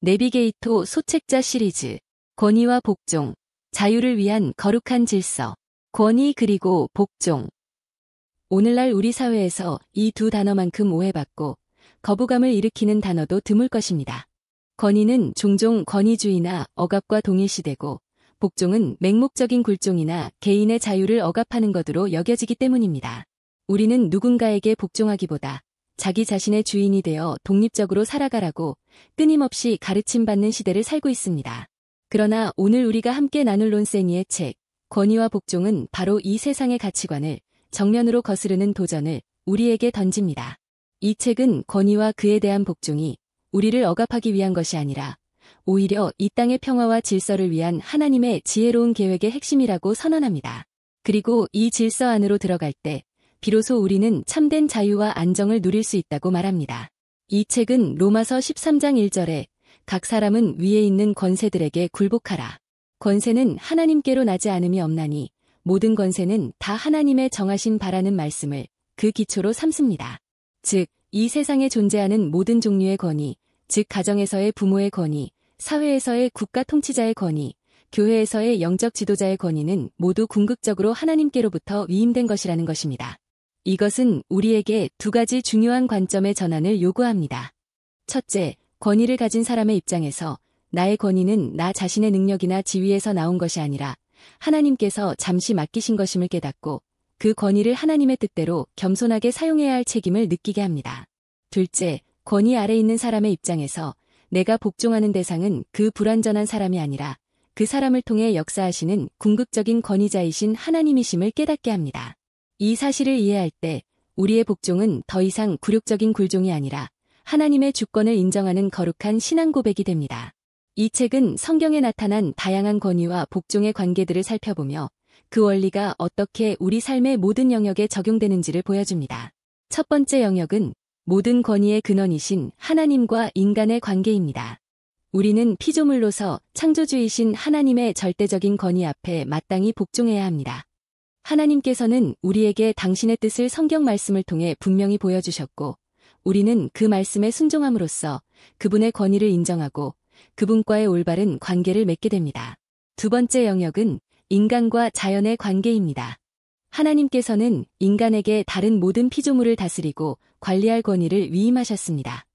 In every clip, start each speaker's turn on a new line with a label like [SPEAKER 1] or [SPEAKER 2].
[SPEAKER 1] 내비게이토 소책자 시리즈 권위와 복종, 자유를 위한 거룩한 질서, 권위 그리고 복종. 오늘날 우리 사회에서 이 두 단어만큼 오해받고 거부감을 일으키는 단어도 드물 것입니다. 권위는 종종 권위주의나 억압과 동일시되고 복종은 맹목적인 굴종이나 개인의 자유를 억압하는 것으로 여겨지기 때문입니다. 우리는 누군가에게 복종하기보다 자기 자신의 주인이 되어 독립적으로 살아가라고 끊임없이 가르침받는 시대를 살고 있습니다. 그러나 오늘 우리가 함께 나눌 론세니의 책, 권위와 복종은 바로 이 세상의 가치관을 정면으로 거스르는 도전을 우리에게 던집니다. 이 책은 권위와 그에 대한 복종이 우리를 억압하기 위한 것이 아니라 오히려 이 땅의 평화와 질서를 위한 하나님의 지혜로운 계획의 핵심이라고 선언합니다. 그리고 이 질서 안으로 들어갈 때 비로소 우리는 참된 자유와 안정을 누릴 수 있다고 말합니다. 이 책은 로마서 13장 1절에 각 사람은 위에 있는 권세들에게 굴복하라. 권세는 하나님께로 나지 않음이 없나니 모든 권세는 다 하나님의 정하신 바라는 말씀을 그 기초로 삼습니다. 즉, 이 세상에 존재하는 모든 종류의 권위, 즉 가정에서의 부모의 권위, 사회에서의 국가 통치자의 권위, 교회에서의 영적 지도자의 권위는 모두 궁극적으로 하나님께로부터 위임된 것이라는 것입니다. 이것은 우리에게 두 가지 중요한 관점의 전환을 요구합니다. 첫째, 권위를 가진 사람의 입장에서 나의 권위는 나 자신의 능력이나 지위에서 나온 것이 아니라 하나님께서 잠시 맡기신 것임을 깨닫고 그 권위를 하나님의 뜻대로 겸손하게 사용해야 할 책임을 느끼게 합니다. 둘째, 권위 아래 있는 사람의 입장에서 내가 복종하는 대상은 그 불완전한 사람이 아니라 그 사람을 통해 역사하시는 궁극적인 권위자이신 하나님이심을 깨닫게 합니다. 이 사실을 이해할 때 우리의 복종은 더 이상 굴욕적인 굴종이 아니라 하나님의 주권을 인정하는 거룩한 신앙 고백이 됩니다. 이 책은 성경에 나타난 다양한 권위와 복종의 관계들을 살펴보며 그 원리가 어떻게 우리 삶의 모든 영역에 적용되는지를 보여줍니다. 첫 번째 영역은 모든 권위의 근원이신 하나님과 인간의 관계입니다. 우리는 피조물로서 창조주이신 하나님의 절대적인 권위 앞에 마땅히 복종해야 합니다. 하나님께서는 우리에게 당신의 뜻을 성경 말씀을 통해 분명히 보여주셨고, 우리는 그 말씀에 순종함으로써 그분의 권위를 인정하고 그분과의 올바른 관계를 맺게 됩니다. 두 번째 영역은 인간과 자연의 관계입니다. 하나님께서는 인간에게 다른 모든 피조물을 다스리고 관리할 권위를 위임하셨습니다.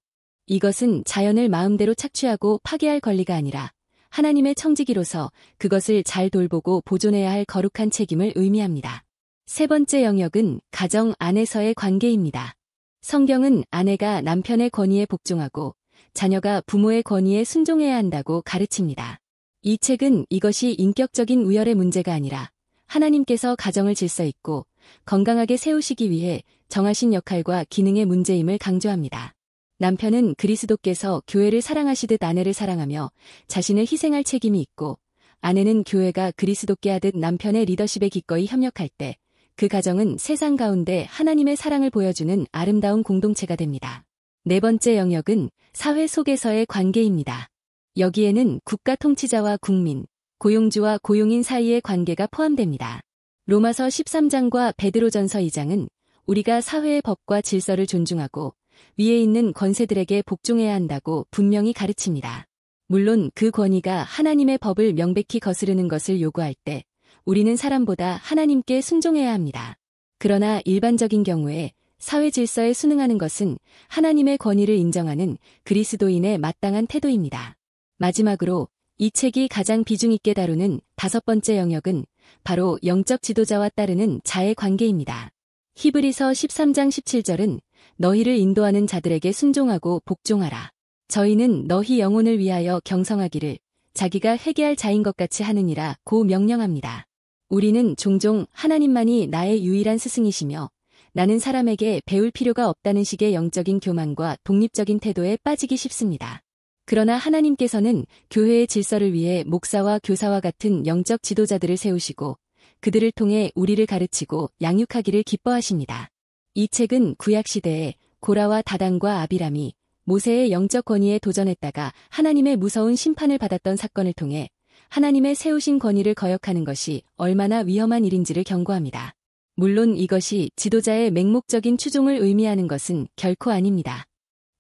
[SPEAKER 1] 이것은 자연을 마음대로 착취하고 파괴할 권리가 아니라 하나님의 청지기로서 그것을 잘 돌보고 보존해야 할 거룩한 책임을 의미합니다. 세 번째 영역은 가정 안에서의 관계입니다. 성경은 아내가 남편의 권위에 복종하고 자녀가 부모의 권위에 순종해야 한다고 가르칩니다. 이 책은 이것이 인격적인 우열의 문제가 아니라 하나님께서 가정을 질서 있고 건강하게 세우시기 위해 정하신 역할과 기능의 문제임을 강조합니다. 남편은 그리스도께서 교회를 사랑하시듯 아내를 사랑하며 자신을 희생할 책임이 있고, 아내는 교회가 그리스도께 하듯 남편의 리더십에 기꺼이 협력할 때 그 가정은 세상 가운데 하나님의 사랑을 보여주는 아름다운 공동체가 됩니다. 네 번째 영역은 사회 속에서의 관계입니다. 여기에는 국가 통치자와 국민, 고용주와 고용인 사이의 관계가 포함됩니다. 로마서 13장과 베드로전서 2장은 우리가 사회의 법과 질서를 존중하고 위에 있는 권세들에게 복종해야 한다고 분명히 가르칩니다. 물론 그 권위가 하나님의 법을 명백히 거스르는 것을 요구할 때 우리는 사람보다 하나님께 순종해야 합니다. 그러나 일반적인 경우에 사회 질서에 순응하는 것은 하나님의 권위를 인정하는 그리스도인의 마땅한 태도입니다. 마지막으로 이 책이 가장 비중 있게 다루는 다섯 번째 영역은 바로 영적 지도자와 따르는 자의 관계입니다. 히브리서 13장 17절은 너희를 인도하는 자들에게 순종하고 복종하라. 저희는 너희 영혼을 위하여 경성하기를 자기가 회개할 자인 것 같이 하느니라 고 명령합니다. 우리는 종종 하나님만이 나의 유일한 스승이시며 나는 사람에게 배울 필요가 없다는 식의 영적인 교만과 독립적인 태도에 빠지기 쉽습니다. 그러나 하나님께서는 교회의 질서를 위해 목사와 교사와 같은 영적 지도자들을 세우시고 그들을 통해 우리를 가르치고 양육하기를 기뻐하십니다. 이 책은 구약시대에 고라와 다단과 아비람이 모세의 영적 권위에 도전했다가 하나님의 무서운 심판을 받았던 사건을 통해 하나님의 세우신 권위를 거역하는 것이 얼마나 위험한 일인지를 경고합니다. 물론 이것이 지도자의 맹목적인 추종을 의미하는 것은 결코 아닙니다.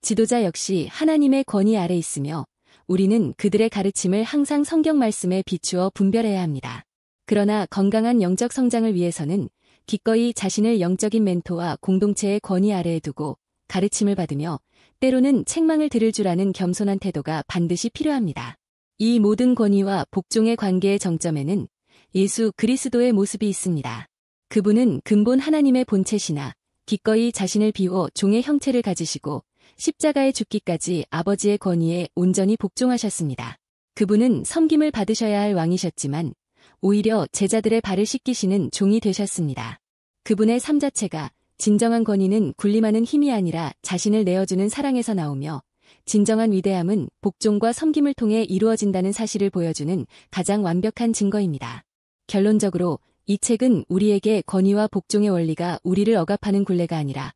[SPEAKER 1] 지도자 역시 하나님의 권위 아래 있으며 우리는 그들의 가르침을 항상 성경 말씀에 비추어 분별해야 합니다. 그러나 건강한 영적 성장을 위해서는 기꺼이 자신을 영적인 멘토와 공동체의 권위 아래에 두고 가르침을 받으며 때로는 책망을 들을 줄 아는 겸손한 태도가 반드시 필요합니다. 이 모든 권위와 복종의 관계의 정점에는 예수 그리스도의 모습이 있습니다. 그분은 근본 하나님의 본체시나 기꺼이 자신을 비워 종의 형체를 가지시고 십자가에 죽기까지 아버지의 권위에 온전히 복종하셨습니다. 그분은 섬김을 받으셔야 할 왕이셨지만 오히려 제자들의 발을 씻기시는 종이 되셨습니다. 그분의 삶 자체가 진정한 권위는 군림하는 힘이 아니라 자신을 내어주는 사랑에서 나오며 진정한 위대함은 복종과 섬김을 통해 이루어진다는 사실을 보여주는 가장 완벽한 증거입니다. 결론적으로 이 책은 우리에게 권위와 복종의 원리가 우리를 억압하는 굴레가 아니라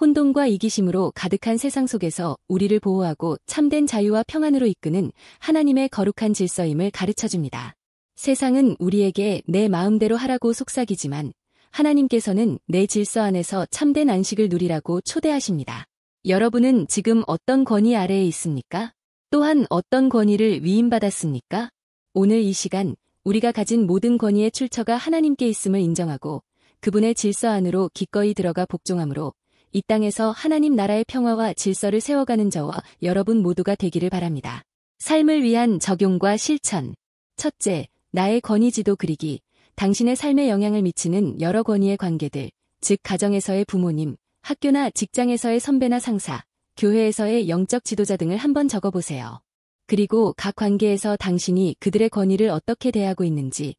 [SPEAKER 1] 혼돈과 이기심으로 가득한 세상 속에서 우리를 보호하고 참된 자유와 평안으로 이끄는 하나님의 거룩한 질서임을 가르쳐줍니다. 세상은 우리에게 내 마음대로 하라고 속삭이지만 하나님께서는 내 질서 안에서 참된 안식을 누리라고 초대하십니다. 여러분은 지금 어떤 권위 아래에 있습니까? 또한 어떤 권위를 위임받았습니까? 오늘 이 시간 우리가 가진 모든 권위의 출처가 하나님께 있음을 인정하고 그분의 질서 안으로 기꺼이 들어가 복종함으로 이 땅에서 하나님 나라의 평화와 질서를 세워가는 저와 여러분 모두가 되기를 바랍니다. 삶을 위한 적용과 실천. 첫째, 나의 권위지도 그리기. 당신의 삶에 영향을 미치는 여러 권위의 관계들, 즉 가정에서의 부모님, 학교나 직장에서의 선배나 상사, 교회에서의 영적 지도자 등을 한번 적어보세요. 그리고 각 관계에서 당신이 그들의 권위를 어떻게 대하고 있는지,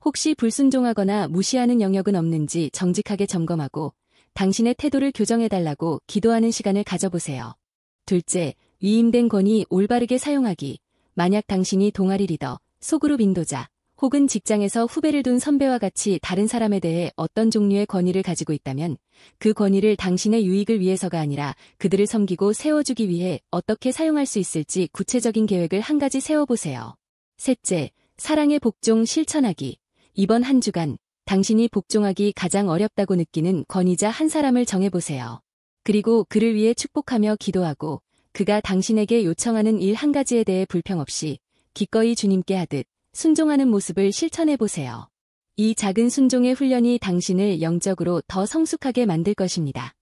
[SPEAKER 1] 혹시 불순종하거나 무시하는 영역은 없는지 정직하게 점검하고 당신의 태도를 교정해달라고 기도하는 시간을 가져보세요. 둘째, 위임된 권위 올바르게 사용하기. 만약 당신이 동아리 리더, 소그룹 인도자, 혹은 직장에서 후배를 둔 선배와 같이 다른 사람에 대해 어떤 종류의 권위를 가지고 있다면 그 권위를 당신의 유익을 위해서가 아니라 그들을 섬기고 세워주기 위해 어떻게 사용할 수 있을지 구체적인 계획을 한 가지 세워보세요. 셋째, 사랑의 복종 실천하기. 이번 한 주간 당신이 복종하기 가장 어렵다고 느끼는 권위자 한 사람을 정해보세요. 그리고 그를 위해 축복하며 기도하고 그가 당신에게 요청하는 일 한 가지에 대해 불평 없이 기꺼이 주님께 하듯 순종하는 모습을 실천해보세요. 이 작은 순종의 훈련이 당신을 영적으로 더 성숙하게 만들 것입니다.